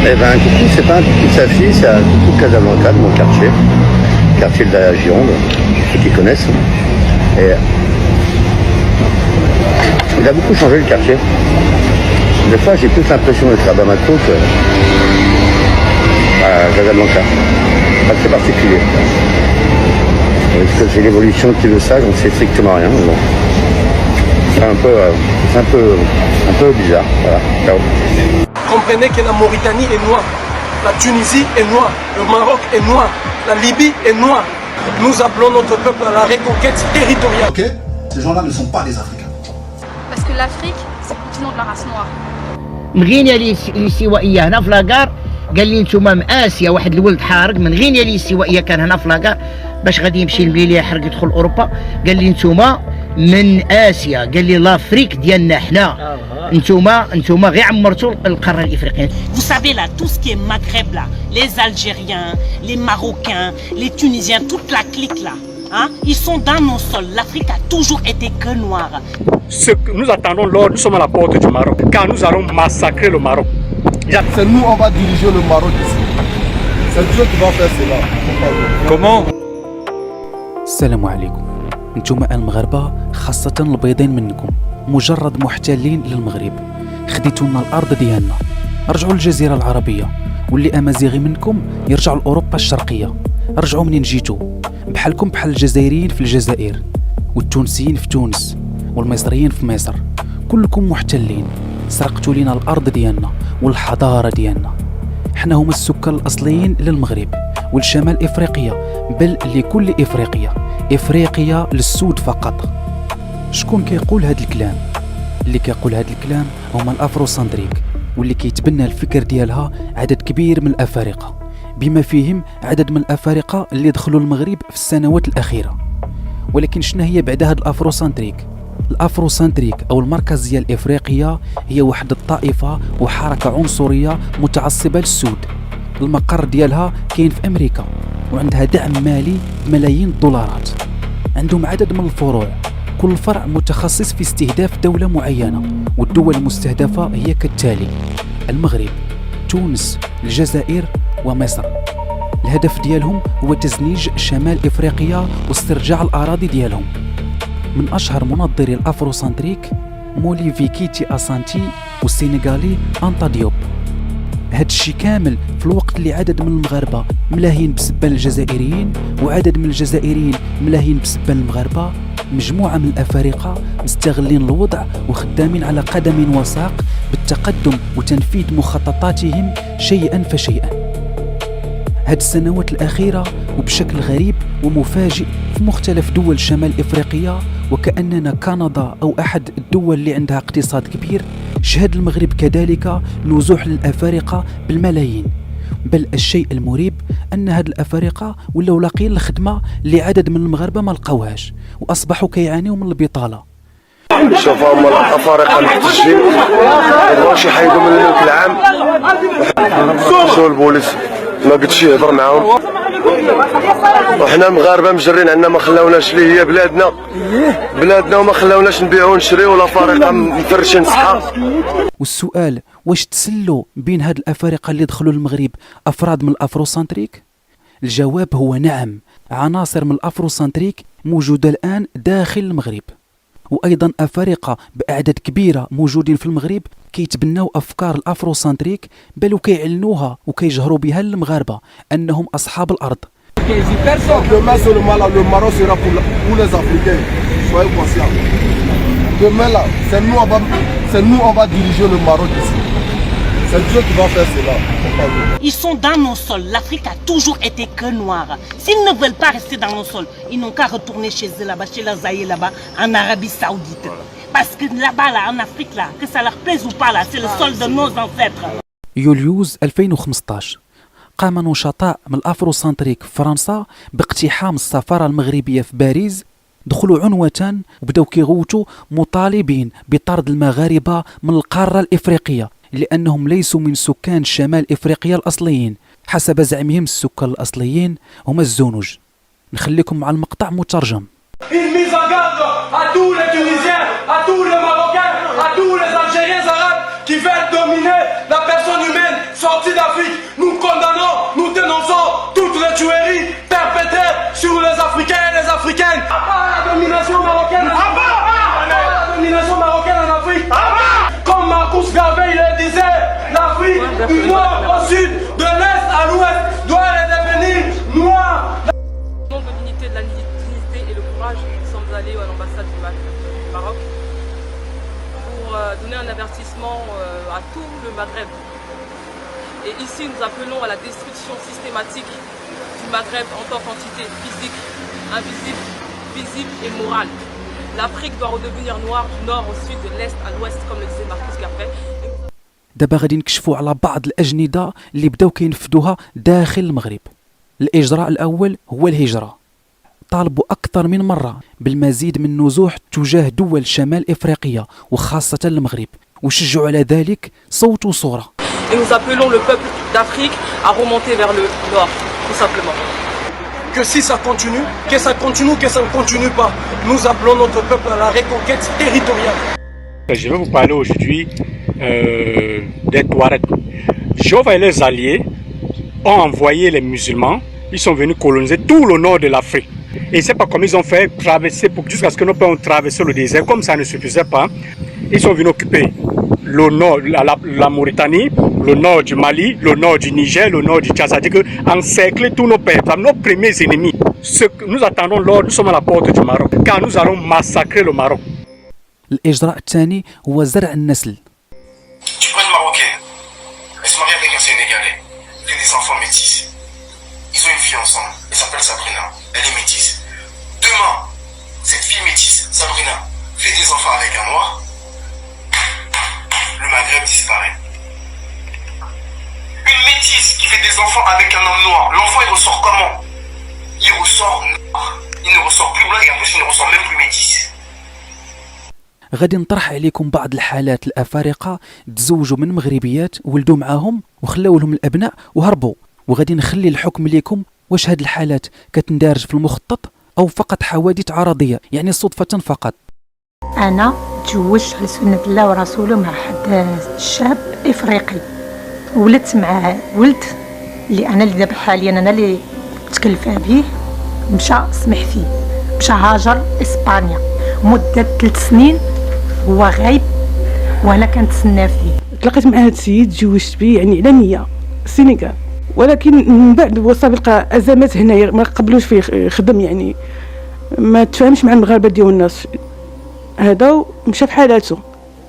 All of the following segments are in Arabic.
Eh ben, Coucou, c'est pas un petit Safi, c'est à Coucou de Casablanca, de mon quartier de la Gironde, ceux qui connaissent. Et il a beaucoup changé le quartier. Des fois, j'ai plus l'impression d'être à Bamako qu'à Casablanca. Pas très particulier. Est-ce que c'est l'évolution qui veut ça? J'en sais strictement rien. Bon. C'est un peu bizarre. Voilà. Ciao. Comprenez que la Mauritanie est noire, la Tunisie est noire, le Maroc est noir, la Libye est noire. Nous appelons notre peuple à la reconquête territoriale. Ok, ces gens-là ne sont pas des Africains. Parce que l'Afrique, c'est le continent de la race noire. من الاستوائيه هنا في لاكار قال لي نتوما من اسيا واحد الولد حارق من غينيا الاستوائيه كان هنا في لاكار باش غادي يمشي الملي يحرق يدخل اوروبا قال لي نتوما من اسيا قال لي لافريك ديالنا حنا نتوما غير عمرتوا القاره الافريقيه. Vous savez là tout ce qui est Maghreb là, les Algériens, les Marocains, les Tunisiens, toute la clique là. Hein? Ils sont dans nos sols. L'Afrique a toujours été que noire. Ce que nous attendons lors, nous sommes à la porte du Maroc, car nous allons massacrer le Maroc. C'est nous, on va diriger le Maroc ici. C'est Dieu qui va faire cela. Comment? السلام عليكم. نتوما المغاربة خاصة البيضين منكم مجرد محتلين للمغرب، خديتوا لنا الأرض ديالنا، رجعوا للجزيرة العربية، واللي أمازيغي منكم يرجعوا لأوروبا الشرقية، رجعوا منين جيتوا، بحالكم بحال الجزائريين في الجزائر، والتونسيين في تونس، والمصريين في مصر، كلكم محتلين، سرقتوا لنا الأرض ديالنا والحضارة ديالنا. حنا هما السكان الأصليين للمغرب والشمال إفريقيا، بل لكل إفريقيا للسود فقط. شكون كيقول هذا الكلام؟ اللي كيقول هذا الكلام هما الأفروسنتريك، واللي كيتبنى الفكر ديالها عدد كبير من الأفارقة، بما فيهم عدد من الأفارقة اللي دخلوا المغرب في السنوات الأخيرة. ولكن شنو هي بعد هذا الأفروسنتريك؟ الأفروسنتريك أو المركزية الإفريقية هي واحد الطائفة وحركة عنصرية متعصبة للسود. المقر ديالها كاين في أمريكا، وعندها دعم مالي ملايين الدولارات. عندهم عدد من الفروع، كل فرع متخصص في استهداف دولة معينة، والدول المستهدفة هي كالتالي: المغرب، تونس، الجزائر ومصر. الهدف ديالهم هو تزنيج شمال إفريقيا واسترجاع الأراضي ديالهم. من أشهر منظري الأفروسنتريك موليفي كيتي أسانتي والسينيغالي أنتا ديوب. هاد الشي كامل في الوقت اللي عدد من المغاربة ملاهين بسبان الجزائريين، وعدد من الجزائريين ملاهين بسبان المغاربة. مجموعة من الأفارقة مستغلين الوضع وخدامين على قدم وساق بالتقدم وتنفيذ مخططاتهم شيئا فشيئا. هاد السنوات الأخيرة وبشكل غريب ومفاجئ في مختلف دول شمال إفريقيا، وكأننا كندا أو أحد الدول اللي عندها اقتصاد كبير، شهد المغرب كذلك نزوح للأفارقة بالملايين. بل الشيء المريب أن هاد الأفارقة ولاو لاقيين الخدمة اللي عدد من المغاربة ما لقاوهاش، وأصبحوا كيعانيوا من البطالة. شوف هما الأفارقة محتجين، مابغاوش يحيدوا من الملك العام، مشاو البوليس ما قدش يهضر معاهم، وحنا مغاربه مجرين عندنا ما خلاوناش اللي هي بلادنا وما خلاوناش نبيعوا ونشريوا، والافارقه مفرشين صحه. والسؤال: واش تسلوا بين هاد الافارقه اللي دخلوا المغرب افراد من الافروسنتريك؟ الجواب هو نعم، عناصر من الافروسنتريك موجوده الان داخل المغرب، وايضا افارقه باعداد كبيره موجودين في المغرب كيتبناو افكار الافروسنتريك، بل وكيعلنوها وكيجهروا بها للمغاربه انهم اصحاب الارض. Demain seulement là, le Maroc sera pour les Africains. Soyez conscients. Demain là, c'est nous on va diriger le Maroc ici. C'est Dieu qui va faire cela. Ils sont dans nos sols. L'Afrique a toujours été que noire. S'ils ne veulent pas rester dans nos sols, ils n'ont qu'à retourner chez eux là-bas, chez leurs aïeux là-bas, en Arabie Saoudite. Parce que là-bas là, en Afrique là, que ça leur plaise ou pas là, c'est le sol de nos ancêtres. يوليوز 2015 قام نشطاء من الأفروسنتريك في فرنسا باقتحام السفارة المغربية في باريس، دخلوا عنوة وبداو كيغوتوا مطالبين بطرد المغاربة من القارة الإفريقية لأنهم ليسوا من سكان شمال إفريقيا الأصليين. حسب زعمهم السكان الأصليين هم الزونج. نخليكم مع المقطع مترجم. Une mise en garde à tous les Tunisiens, à tous les Marocains, à tous les Algériens arabes qui veulent dominer la personne humaine sortie d'Afrique. domination marocaine la domination marocaine en Afrique. Comme Marcus Garvey le disait, l'Afrique du nord au sud, de l'est à l'ouest, doit devenir noire. Au nom de l'unité, de la dignité et le courage, nous sommes allés à l'ambassade du Maroc pour donner un avertissement à tout le Maghreb. Et ici, nous appelons à la destruction systématique du Maghreb en tant qu'entité physique, invisible, visible et morale. L'Afrique doit redevenir noire du nord au sud, de l'est à l'ouest, comme le disait Marcus Garvey. دابا غادي نكشفوا على بعض الأجندة اللي بداو كينفذوها داخل المغرب. الإجراء الأول هو الهجرة. طالبوا أكثر من مرة بالمزيد من النزوح تجاه دول شمال إفريقيا وخاصة المغرب، وشجعوا على ذلك صوت وصورة. Et nous appelons le peuple d'Afrique à remonter vers le nord, tout simplement. Que si ça continue, que ça continue, que ça ne continue pas, nous appelons notre peuple à la reconquête territoriale. Je vais vous parler aujourd'hui des Touaregs. Jove et les alliés ont envoyé les musulmans, ils sont venus coloniser tout le nord de l'Afrique. Et c'est pas comme ils ont fait traverser, jusqu'à ce que nos pères ont traversé le désert, comme ça ne suffisait pas, ils sont venus occuper le nord, la Mauritanie, le nord du Mali, le nord du Niger, le nord du Tchad, c'est-à-dire encercler tous nos pères, nos premiers ennemis. Ce que nous attendons lors, nous sommes à la porte du Maroc, car nous allons massacrer le Maroc. الإجراء الثاني هو زرع النسل. Tu prends une Marocaine, elle se marie avec un Sénégalais, fait des enfants métis. Ils ont une fille ensemble, elle s'appelle Sabrina, elle est métisse. Demain, cette fille métisse, Sabrina, fait des enfants avec un noir, le Maghreb disparaît. Une métisse qui fait des enfants avec un homme noir, l'enfant il ressort comment? Il ressort noir, il ne ressort plus blanc et en plus il ne ressort même plus métisse. غادي نطرح عليكم بعض الحالات الأفارقة تزوجوا من مغربيات ولدوا معاهم وخلاو لهم الأبناء وهربوا، وغادي نخلي الحكم ليكم واش هاد الحالات كتندرج في المخطط أو فقط حوادث عرضية، يعني صدفة فقط. أنا تزوجت على سنة الله ورسوله مع حد شاب إفريقي، ولدت معاه ولد اللي دابا حاليا أنا اللي متكلفة به، مشى سمح فيه، مشى هاجر إسبانيا مدة 3 سنين هو غايب وانا كنتسنى فيه. تلاقيت مع هذا السيد تزوجت به يعني على نية السنغال، ولكن من بعد وسابق ازمات هنايا ما قبلوش فيه خدم، يعني ما تفاهمش مع المغاربه ديال الناس، هذا مشى في حالاته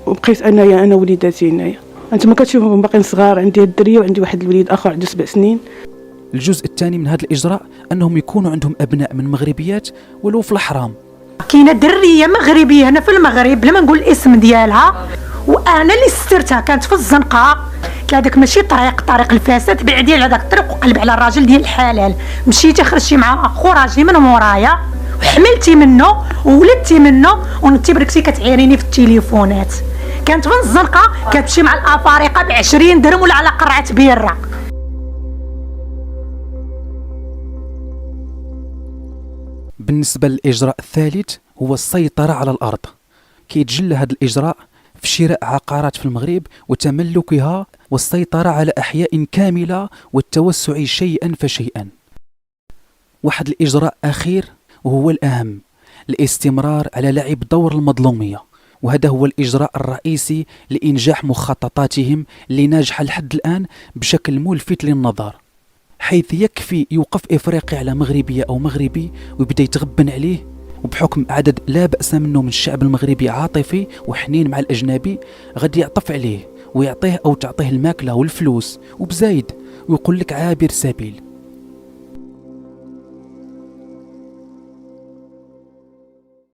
وبقيت انايا انا وليداتي هنايا. انتما كتشوفهم باقيين صغار، عندي الدريه وعندي واحد الوليد اخر عنده 7 سنين. الجزء الثاني من هذا الإجراء أنهم يكونوا عندهم أبناء من مغربيات ولو في الحرام. كاينه دريه مغربيه هنا في المغرب بلا ما نقول الاسم ديالها، وانا اللي سترتها كانت في الزنقه، قلت لها داك ماشي طريق الفساد، بعدي على داك الطريق وقلب على الراجل ديال الحلال. مشيتي خرجتي مع اخو راجلي من مورايا وحملتي منه وولدتي منه، وانتي بركتي كتعيريني في التليفونات. كانت في الزنقه كتمشي مع الافارقه ب20 درهم ولا على قرعه بيره. بالنسبة للإجراء الثالث هو السيطرة على الأرض. كيتجلى هذا الإجراء في شراء عقارات في المغرب وتملكها والسيطرة على أحياء كاملة والتوسع شيئا فشيئا. واحد الإجراء أخير وهو الأهم، الاستمرار على لعب دور المظلومية، وهذا هو الإجراء الرئيسي لإنجاح مخططاتهم اللي ناجحة لحد الآن بشكل ملفت للنظر، حيث يكفي يوقف إفريقي على مغربية أو مغربي ويبدأ يتغبن عليه، وبحكم عدد لا بأس منه من الشعب المغربي عاطفي وحنين مع الأجنبي غادي يعطف عليه ويعطيه أو تعطيه الماكلة والفلوس وبزايد ويقول لك عابر سبيل.